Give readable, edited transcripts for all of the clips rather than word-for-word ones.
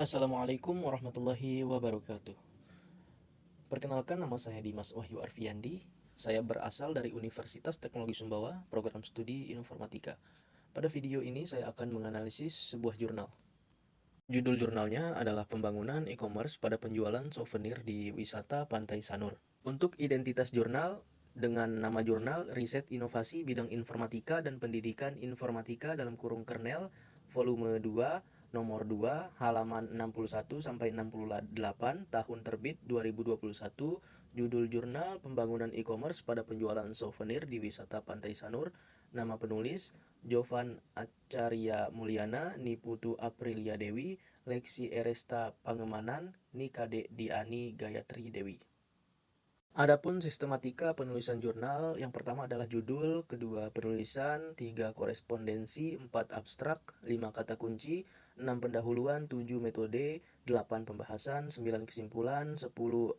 Assalamualaikum warahmatullahi wabarakatuh. Perkenalkan, nama saya Dimas Wahyu Arfiandi. Saya berasal dari Universitas Teknologi Sumbawa, program studi Informatika. Pada video ini saya akan menganalisis sebuah jurnal. Judul jurnalnya adalah Pembangunan E-commerce pada penjualan souvenir di wisata Pantai Sanur. Untuk identitas jurnal, dengan nama jurnal Riset Inovasi Bidang Informatika dan Pendidikan Informatika dalam kurung Kernel, volume 2, nomor 2, halaman 61 sampai 68, tahun terbit 2021, judul jurnal Pembangunan E-commerce pada penjualan souvenir di wisata Pantai Sanur, nama penulis Jovan Acarya Mulyana, Niputu Aprilia Dewi, Lexi Eresta Pangemanan, Nikade Diani Gayatri Dewi. Adapun sistematika penulisan jurnal, yang pertama adalah judul, kedua penulisan, 3 korespondensi, 4 abstrak, 5 kata kunci, 6 pendahuluan, 7 metode, 8 pembahasan, 9 kesimpulan, 10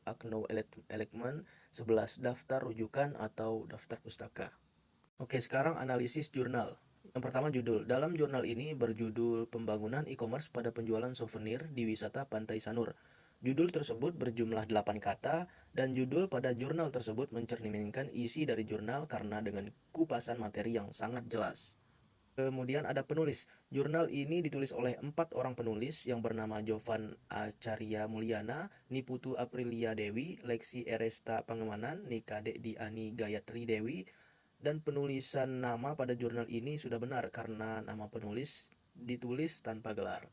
acknowledgement, 11 daftar rujukan atau daftar pustaka. Oke, sekarang analisis jurnal. Yang pertama judul. Dalam jurnal ini berjudul Pembangunan E-commerce pada penjualan souvenir di wisata Pantai Sanur. Judul tersebut berjumlah 8 kata dan judul pada jurnal tersebut mencerminkan isi dari jurnal karena dengan kupasan materi yang sangat jelas. Kemudian ada penulis. Jurnal ini ditulis oleh 4 orang penulis yang bernama Jovan Acarya Mulyana, Niputu Aprilia Dewi, Lexi Eresta Pangemanan, Nikade Diani Gayatri Dewi. Dan penulisan nama pada jurnal ini sudah benar karena nama penulis ditulis tanpa gelar.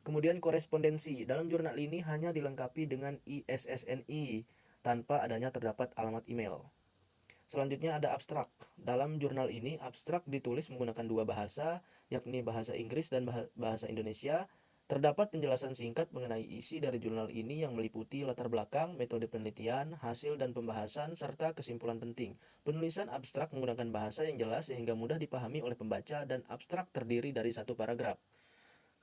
Kemudian korespondensi. Dalam jurnal ini hanya dilengkapi dengan ISSNI tanpa adanya terdapat alamat email. Selanjutnya ada abstrak. Dalam jurnal ini abstrak ditulis menggunakan 2 bahasa, yakni bahasa Inggris dan bahasa Indonesia. Terdapat penjelasan singkat mengenai isi dari jurnal ini yang meliputi latar belakang, metode penelitian, hasil dan pembahasan, serta kesimpulan penting. Penulisan abstrak menggunakan bahasa yang jelas sehingga mudah dipahami oleh pembaca dan abstrak terdiri dari 1 paragraf.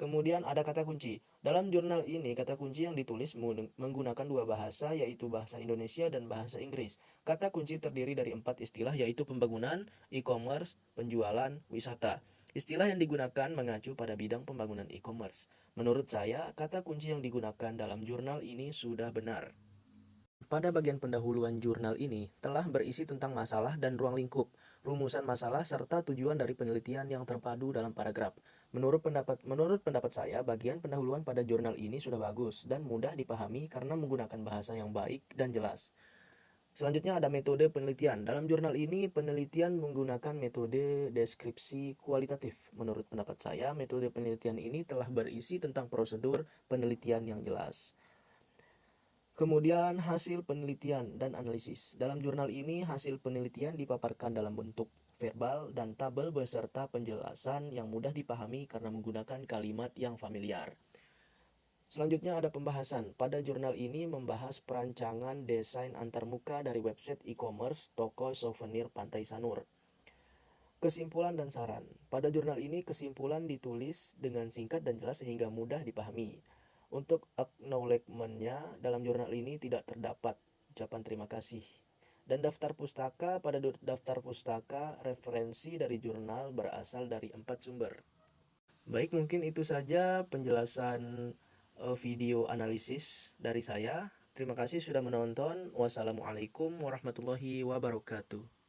Kemudian ada kata kunci. Dalam jurnal ini, kata kunci yang ditulis menggunakan 2 bahasa, yaitu bahasa Indonesia dan bahasa Inggris. Kata kunci terdiri dari 4 istilah, yaitu pembangunan, e-commerce, penjualan, wisata. Istilah yang digunakan mengacu pada bidang pembangunan e-commerce. Menurut saya, kata kunci yang digunakan dalam jurnal ini sudah benar. Pada bagian pendahuluan jurnal ini telah berisi tentang masalah dan ruang lingkup, rumusan masalah, serta tujuan dari penelitian yang terpadu dalam paragraf. Menurut pendapat saya, bagian pendahuluan pada jurnal ini sudah bagus dan mudah dipahami karena menggunakan bahasa yang baik dan jelas. Selanjutnya ada metode penelitian. Dalam jurnal ini, penelitian menggunakan metode deskripsi kualitatif. Menurut pendapat saya, metode penelitian ini telah berisi tentang prosedur penelitian yang jelas. Kemudian hasil penelitian dan analisis. Dalam jurnal ini, hasil penelitian dipaparkan dalam bentuk verbal dan tabel beserta penjelasan yang mudah dipahami karena menggunakan kalimat yang familiar. Selanjutnya ada pembahasan. Pada jurnal ini membahas perancangan desain antarmuka dari website e-commerce toko souvenir Pantai Sanur. Kesimpulan dan saran. Pada jurnal ini kesimpulan ditulis dengan singkat dan jelas sehingga mudah dipahami. Untuk acknowledgement-nya, dalam jurnal ini tidak terdapat ucapan terima kasih. Dan daftar pustaka, pada daftar pustaka referensi dari jurnal berasal dari 4 sumber. Baik, mungkin itu saja penjelasan video analisis dari saya. Terima kasih sudah menonton. Wassalamualaikum warahmatullahi wabarakatuh.